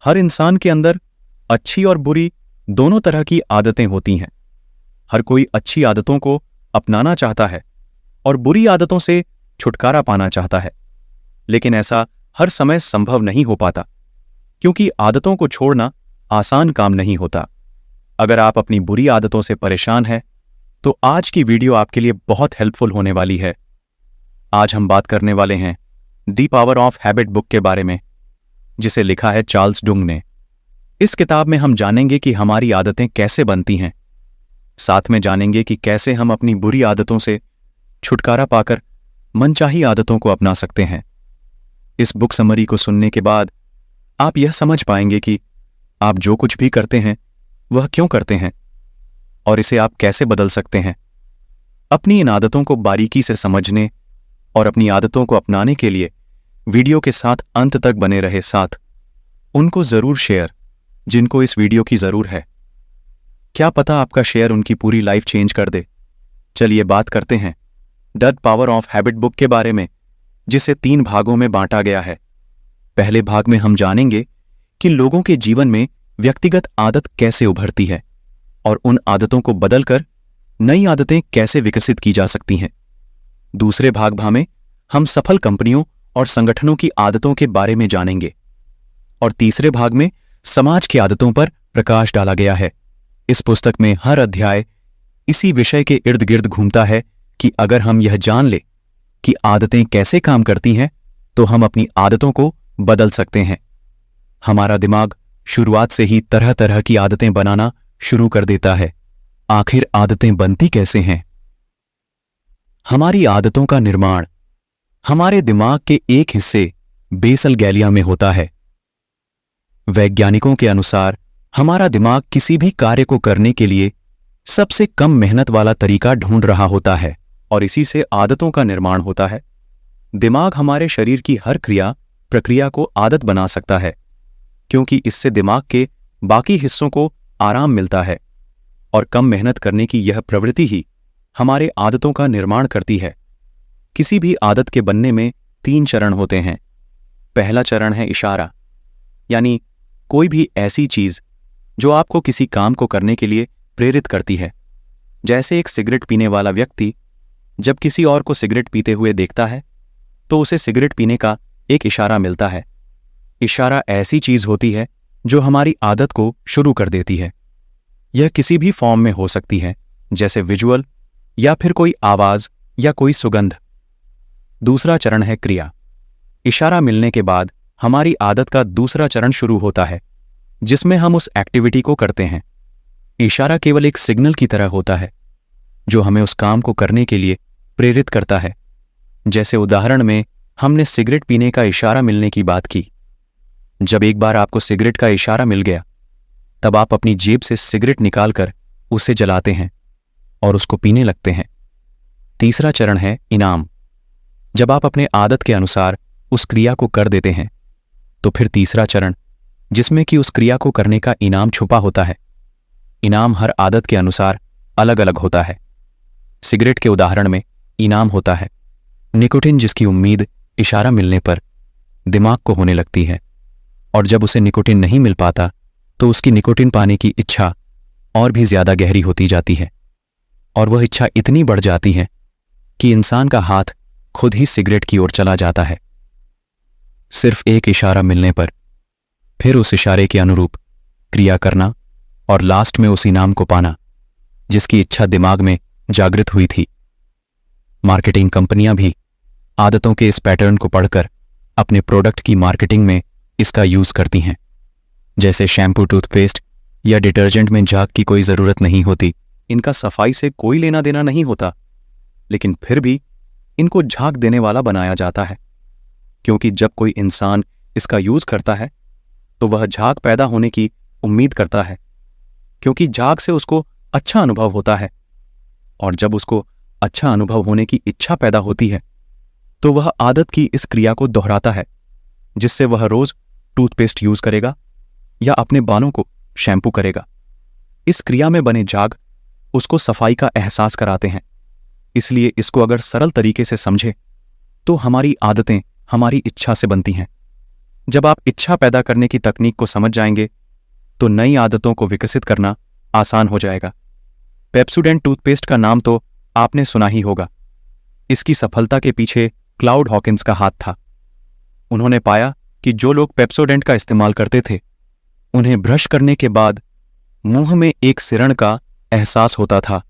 हर इंसान के अंदर अच्छी और बुरी दोनों तरह की आदतें होती हैं। हर कोई अच्छी आदतों को अपनाना चाहता है और बुरी आदतों से छुटकारा पाना चाहता है, लेकिन ऐसा हर समय संभव नहीं हो पाता, क्योंकि आदतों को छोड़ना आसान काम नहीं होता। अगर आप अपनी बुरी आदतों से परेशान हैं, तो आज की वीडियो आपके लिए बहुत हेल्पफुल होने वाली है। आज हम बात करने वाले हैं the power of habit book के बारे में, जिसे लिखा है चार्ल्स डुंग ने। इस किताब में हम जानेंगे कि हमारी आदतें कैसे बनती हैं। साथ में जानेंगे कि कैसे हम अपनी बुरी आदतों से छुटकारा पाकर मनचाही आदतों को अपना सकते हैं। इस बुक समरी को सुनने के बाद आप यह समझ पाएंगे कि आप जो कुछ भी करते हैं वह क्यों करते हैं और इसे आप कैसे बदल सकते हैं। अपनी इन आदतों को बारीकी से समझने और अपनी आदतों को अपनाने के लिए वीडियो के साथ अंत तक बने रहे। साथ उनको जरूर शेयर जिनको इस वीडियो की जरूर है। क्या पता आपका शेयर उनकी पूरी लाइफ चेंज कर दे। चलिए बात करते हैं the power of habit book के बारे में, जिसे 3 भागों में बांटा गया है। पहले भाग में हम जानेंगे कि लोगों के जीवन में व्यक्तिगत आदत कैसे उभरती है और उन आदतों को बदलकर नई आदतें कैसे विकसित की जा सकती हैं। दूसरे भाग में हम सफल कंपनियों और संगठनों की आदतों के बारे में जानेंगे और तीसरे भाग में समाज की आदतों पर प्रकाश डाला गया है। इस पुस्तक में हर अध्याय इसी विषय के इर्द गिर्द घूमता है कि अगर हम यह जान ले कि आदतें कैसे काम करती हैं, तो हम अपनी आदतों को बदल सकते हैं। हमारा दिमाग शुरुआत से ही तरह तरह की आदतें बनाना शुरू कर देता है। आखिर आदतें बनती कैसे हैं? हमारी आदतों का निर्माण हमारे दिमाग के एक हिस्से बेसल गैलिया में होता है। वैज्ञानिकों के अनुसार हमारा दिमाग किसी भी कार्य को करने के लिए सबसे कम मेहनत वाला तरीका ढूंढ रहा होता है और इसी से आदतों का निर्माण होता है। दिमाग हमारे शरीर की हर क्रिया प्रक्रिया को आदत बना सकता है, क्योंकि इससे दिमाग के बाकी हिस्सों को आराम मिलता है और कम मेहनत करने की यह प्रवृत्ति ही हमारे आदतों का निर्माण करती है। किसी भी आदत के बनने में 3 चरण होते हैं। पहला चरण है इशारा, यानी कोई भी ऐसी चीज जो आपको किसी काम को करने के लिए प्रेरित करती है। जैसे एक सिगरेट पीने वाला व्यक्ति जब किसी और को सिगरेट पीते हुए देखता है तो उसे सिगरेट पीने का एक इशारा मिलता है। इशारा ऐसी चीज होती है जो हमारी आदत को शुरू कर देती है। यह किसी भी फॉर्म में हो सकती है, जैसे विजुअल या फिर कोई आवाज या कोई सुगंध। दूसरा चरण है क्रिया। इशारा मिलने के बाद हमारी आदत का दूसरा चरण शुरू होता है, जिसमें हम उस एक्टिविटी को करते हैं। इशारा केवल एक सिग्नल की तरह होता है जो हमें उस काम को करने के लिए प्रेरित करता है। जैसे उदाहरण में हमने सिगरेट पीने का इशारा मिलने की बात की। जब एक बार आपको सिगरेट का इशारा मिल गया, तब आप अपनी जेब से सिगरेट निकालकर उसे जलाते हैं और उसको पीने लगते हैं। तीसरा चरण है इनाम। जब आप अपने आदत के अनुसार उस क्रिया को कर देते हैं, तो फिर तीसरा चरण, जिसमें कि उस क्रिया को करने का इनाम छुपा होता है। इनाम हर आदत के अनुसार अलग अलग होता है। सिगरेट के उदाहरण में इनाम होता है निकोटिन, जिसकी उम्मीद इशारा मिलने पर दिमाग को होने लगती है, और जब उसे निकोटिन नहीं मिल पाता तो उसकी निकोटिन पाने की इच्छा और भी ज्यादा गहरी होती जाती है, और वह इच्छा इतनी बढ़ जाती है कि इंसान का हाथ खुद ही सिगरेट की ओर चला जाता है। सिर्फ एक इशारा मिलने पर फिर उस इशारे के अनुरूप क्रिया करना और लास्ट में उस इनाम को पाना जिसकी इच्छा दिमाग में जागृत हुई थी। मार्केटिंग कंपनियां भी आदतों के इस पैटर्न को पढ़कर अपने प्रोडक्ट की मार्केटिंग में इसका यूज करती हैं। जैसे शैम्पू, टूथपेस्ट या डिटर्जेंट में झाग की कोई जरूरत नहीं होती। इनका सफाई से कोई लेना देना नहीं होता, लेकिन फिर भी इनको झाग देने वाला बनाया जाता है, क्योंकि जब कोई इंसान इसका यूज करता है तो वह झाग पैदा होने की उम्मीद करता है, क्योंकि झाग से उसको अच्छा अनुभव होता है, और जब उसको अच्छा अनुभव होने की इच्छा पैदा होती है तो वह आदत की इस क्रिया को दोहराता है, जिससे वह रोज टूथपेस्ट यूज करेगा या अपने बालों को शैम्पू करेगा। इस क्रिया में बने झाग उसको सफाई का एहसास कराते हैं। इसलिए इसको अगर सरल तरीके से समझे तो हमारी आदतें हमारी इच्छा से बनती हैं, जब आप इच्छा पैदा करने की तकनीक को समझ जाएंगे तो नई आदतों को विकसित करना आसान हो जाएगा। पेप्सोडेंट टूथपेस्ट का नाम तो आपने सुना ही होगा। इसकी सफलता के पीछे क्लाउड हॉकिंस का हाथ था। उन्होंने पाया कि जो लोग पेप्सोडेंट का इस्तेमाल करते थे उन्हें ब्रश करने के बाद मुंह में एक सिरण का एहसास होता था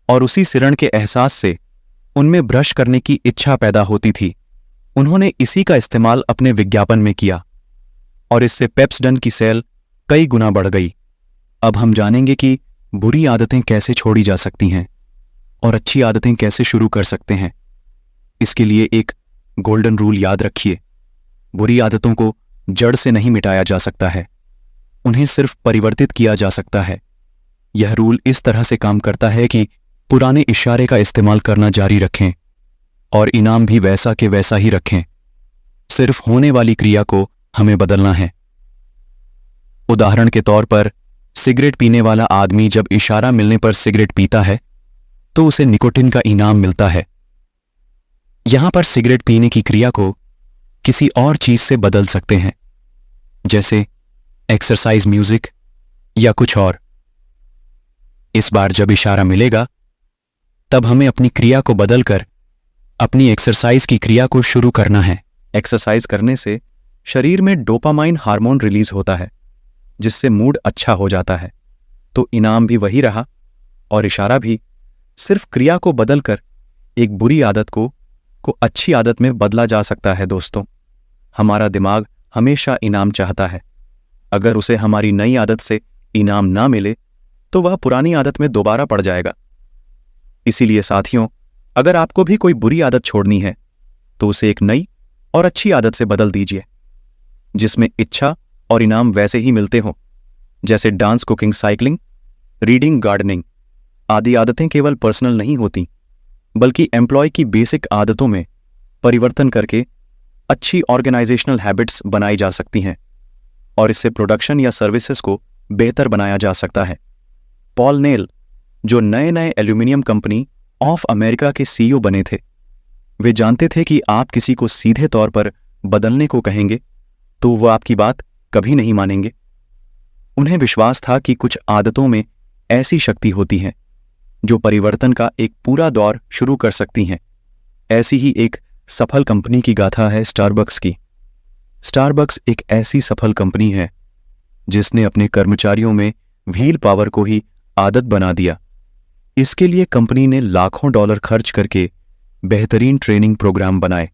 और उसी सिरण के एहसास से उनमें ब्रश करने की इच्छा पैदा होती थी। उन्होंने इसी का इस्तेमाल अपने विज्ञापन में किया और इससे पेप्सोडेंट की सेल कई गुना बढ़ गई। अब हम जानेंगे कि बुरी आदतें कैसे छोड़ी जा सकती हैं और अच्छी आदतें कैसे शुरू कर सकते हैं। इसके लिए एक गोल्डन रूल याद रखिए। बुरी आदतों को जड़ से नहीं मिटाया जा सकता है, उन्हें सिर्फ परिवर्तित किया जा सकता है। यह रूल इस तरह से काम करता है कि पुराने इशारे का इस्तेमाल करना जारी रखें और इनाम भी वैसा के वैसा ही रखें। सिर्फ होने वाली क्रिया को हमें बदलना है। उदाहरण के तौर पर सिगरेट पीने वाला आदमी जब इशारा मिलने पर सिगरेट पीता है तो उसे निकोटिन का इनाम मिलता है। यहां पर सिगरेट पीने की क्रिया को किसी और चीज से बदल सकते हैं, जैसे एक्सरसाइज, म्यूजिक या कुछ और। इस बार जब इशारा मिलेगा तब हमें अपनी क्रिया को बदलकर अपनी एक्सरसाइज की क्रिया को शुरू करना है। एक्सरसाइज करने से शरीर में डोपामाइन हार्मोन रिलीज होता है जिससे मूड अच्छा हो जाता है। तो इनाम भी वही रहा और इशारा भी। सिर्फ क्रिया को बदलकर एक बुरी आदत को अच्छी आदत में बदला जा सकता है। दोस्तों, हमारा दिमाग हमेशा इनाम चाहता है। अगर उसे हमारी नई आदत से इनाम ना मिले तो वह पुरानी आदत में दोबारा पड़ जाएगा। इसीलिए साथियों, अगर आपको भी कोई बुरी आदत छोड़नी है तो उसे एक नई और अच्छी आदत से बदल दीजिए जिसमें इच्छा और इनाम वैसे ही मिलते हों, जैसे dance, cooking, cycling, reading, gardening आदि आदतें केवल पर्सनल नहीं होती बल्कि एम्प्लॉय की बेसिक आदतों में परिवर्तन करके अच्छी ऑर्गेनाइजेशनल हैबिट्स बनाई जा सकती हैं और इससे प्रोडक्शन या सर्विसेज को बेहतर बनाया जा सकता है। पॉल नेल, जो नए एल्यूमिनियम कंपनी ऑफ अमेरिका के सीईओ बने थे, वे जानते थे कि आप किसी को सीधे तौर पर बदलने को कहेंगे तो वो आपकी बात कभी नहीं मानेंगे। उन्हें विश्वास था कि कुछ आदतों में ऐसी शक्ति होती है जो परिवर्तन का एक पूरा दौर शुरू कर सकती हैं। ऐसी ही एक सफल कंपनी की गाथा है स्टारबक्स की। स्टारबक्स एक ऐसी सफल कंपनी है जिसने अपने कर्मचारियों में व्हील पावर को ही आदत बना दिया। इसके लिए कंपनी ने लाखों डॉलर खर्च करके बेहतरीन ट्रेनिंग प्रोग्राम बनाए।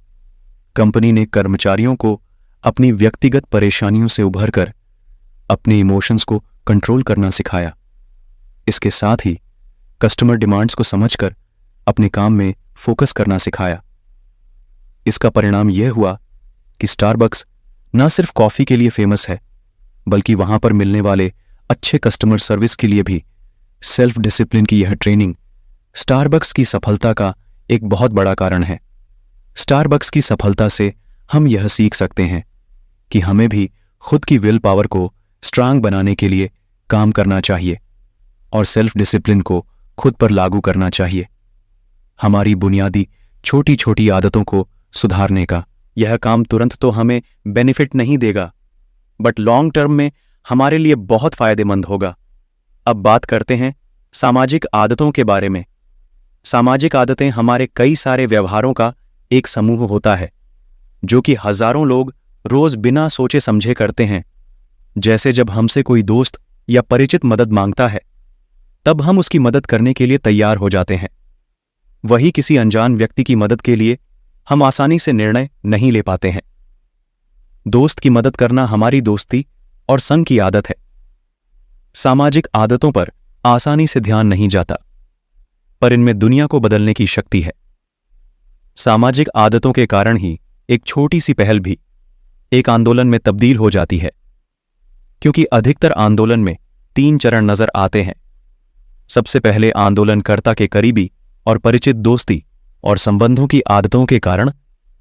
कंपनी ने कर्मचारियों को अपनी व्यक्तिगत परेशानियों से उभरकर अपने इमोशंस को कंट्रोल करना सिखाया। इसके साथ ही कस्टमर डिमांड्स को समझकर अपने काम में फोकस करना सिखाया। इसका परिणाम यह हुआ कि स्टारबक्स न सिर्फ कॉफी के लिए फेमस है बल्कि वहां पर मिलने वाले अच्छे कस्टमर सर्विस के लिए भी सेल्फ डिसिप्लिन की यह ट्रेनिंग स्टारबक्स की सफलता का एक बहुत बड़ा कारण है। स्टारबक्स की सफलता से हम यह सीख सकते हैं कि हमें भी खुद की विल पावर को स्ट्रांग बनाने के लिए काम करना चाहिए और सेल्फ डिसिप्लिन को खुद पर लागू करना चाहिए। हमारी बुनियादी छोटी छोटी आदतों को सुधारने का यह काम तुरंत तो हमें बेनिफिट नहीं देगा बट लॉन्ग टर्म में हमारे लिए बहुत फायदेमंद होगा। अब बात करते हैं सामाजिक आदतों के बारे में। सामाजिक आदतें हमारे कई सारे व्यवहारों का एक समूह होता है जो कि हजारों लोग रोज बिना सोचे समझे करते हैं। जैसे जब हमसे कोई दोस्त या परिचित मदद मांगता है तब हम उसकी मदद करने के लिए तैयार हो जाते हैं। वही किसी अनजान व्यक्ति की मदद के लिए हम आसानी से निर्णय नहीं ले पाते हैं। दोस्त की मदद करना हमारी दोस्ती और संग की आदत है। सामाजिक आदतों पर आसानी से ध्यान नहीं जाता पर इनमें दुनिया को बदलने की शक्ति है। सामाजिक आदतों के कारण ही एक छोटी सी पहल भी एक आंदोलन में तब्दील हो जाती है, क्योंकि अधिकतर आंदोलन में 3 चरण नजर आते हैं। सबसे पहले आंदोलनकर्ता के करीबी और परिचित दोस्ती और संबंधों की आदतों के कारण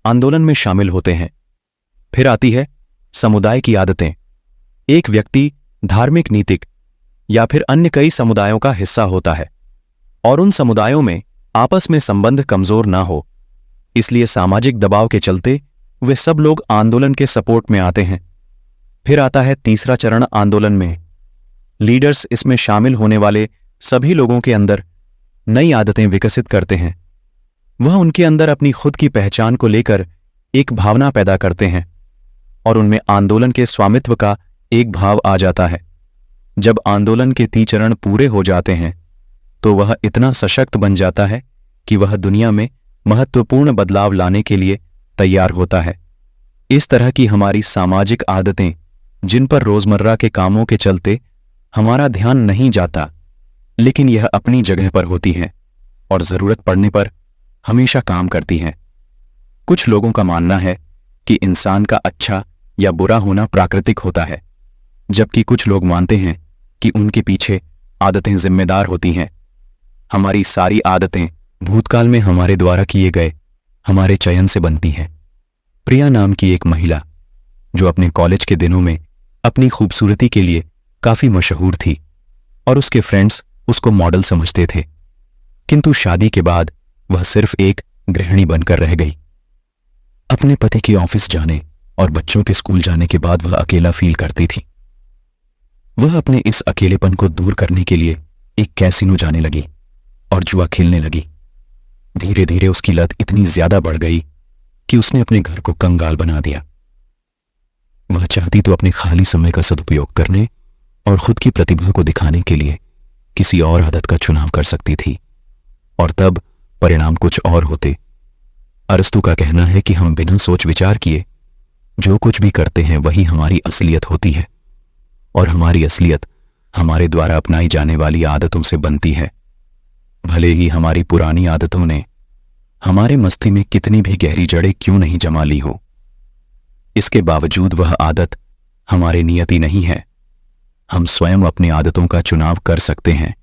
आंदोलन में शामिल होते हैं। फिर आती है समुदाय की आदतें। एक व्यक्ति धार्मिक, नीतिक या फिर अन्य कई समुदायों का हिस्सा होता है और उन समुदायों में आपस में संबंध कमजोर ना हो, इसलिए सामाजिक दबाव के चलते वे सब लोग आंदोलन के सपोर्ट में आते हैं। फिर आता है तीसरा चरण आंदोलन में। लीडर्स इसमें शामिल होने वाले सभी लोगों के अंदर नई आदतें विकसित करते हैं। वह उनके अंदर अपनी खुद की पहचान को लेकर एक भावना पैदा करते हैं और उनमें आंदोलन के स्वामित्व का एक भाव आ जाता है। जब आंदोलन के 3 चरण पूरे हो जाते हैं तो वह इतना सशक्त बन जाता है कि वह दुनिया में महत्वपूर्ण बदलाव लाने के लिए तैयार होता है। इस तरह की हमारी सामाजिक आदतें, जिन पर रोजमर्रा के कामों के चलते हमारा ध्यान नहीं जाता, लेकिन यह अपनी जगह पर होती हैं और जरूरत पड़ने पर हमेशा काम करती हैं। कुछ लोगों का मानना है कि इंसान का अच्छा या बुरा होना प्राकृतिक होता है, जबकि कुछ लोग मानते हैं कि उनके पीछे आदतें जिम्मेदार होती हैं। हमारी सारी आदतें भूतकाल में हमारे द्वारा किए गए हमारे चयन से बनती हैं। प्रिया नाम की एक महिला, जो अपने कॉलेज के दिनों में अपनी खूबसूरती के लिए काफी मशहूर थी और उसके फ्रेंड्स उसको मॉडल समझते थे, किंतु शादी के बाद वह सिर्फ एक गृहिणी बनकर रह गई। अपने पति के ऑफिस जाने और बच्चों के स्कूल जाने के बाद वह अकेला फील करती थी। वह अपने इस अकेलेपन को दूर करने के लिए एक कैसीनो जाने लगी और जुआ खेलने लगी। धीरे धीरे उसकी लत इतनी ज्यादा बढ़ गई कि उसने अपने घर को कंगाल बना दिया। वह चाहती तो अपने खाली समय का सदुपयोग करने और खुद की प्रतिभा को दिखाने के लिए किसी और आदत का चुनाव कर सकती थी, और तब परिणाम कुछ और होते। अरस्तु का कहना है कि हम बिना सोच विचार किए जो कुछ भी करते हैं वही हमारी असलियत होती है, और हमारी असलियत हमारे द्वारा अपनाई जाने वाली आदतों से बनती है। भले ही हमारी पुरानी आदतों ने हमारे मस्ती में कितनी भी गहरी जड़ें क्यों नहीं जमा ली हो, इसके बावजूद वह आदत हमारी नियति नहीं है। हम स्वयं अपनी आदतों का चुनाव कर सकते हैं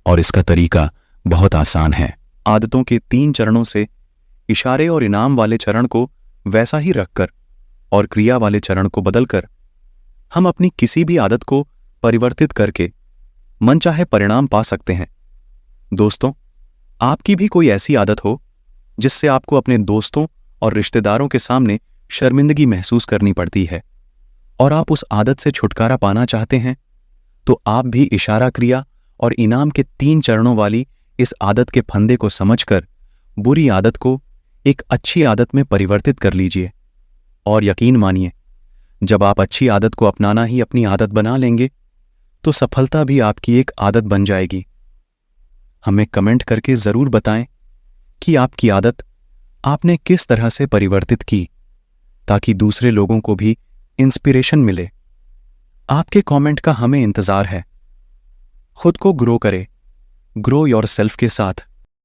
और इसका तरीका बहुत आसान है। आदतों के 3 चरणों से इशारे और इनाम वाले चरण को वैसा ही रखकर और क्रिया वाले चरण को बदलकर हम अपनी किसी भी आदत को परिवर्तित करके मनचाहे परिणाम पा सकते हैं। दोस्तों, आपकी भी कोई ऐसी आदत हो जिससे आपको अपने दोस्तों और रिश्तेदारों के सामने शर्मिंदगी महसूस करनी पड़ती है और आप उस आदत से छुटकारा पाना चाहते हैं, तो आप भी इशारा, क्रिया और इनाम के 3 चरणों वाली इस आदत के फंदे को समझकर बुरी आदत को एक अच्छी आदत में परिवर्तित कर लीजिए। और यकीन मानिए, जब आप अच्छी आदत को अपनाना ही अपनी आदत बना लेंगे तो सफलता भी आपकी एक आदत बन जाएगी। हमें कमेंट करके जरूर बताएं कि आपकी आदत आपने किस तरह से परिवर्तित की, ताकि दूसरे लोगों को भी इंस्पिरेशन मिले। आपके कमेंट का हमें इंतजार है। खुद को ग्रो करें, ग्रो योरसेल्फ के साथ।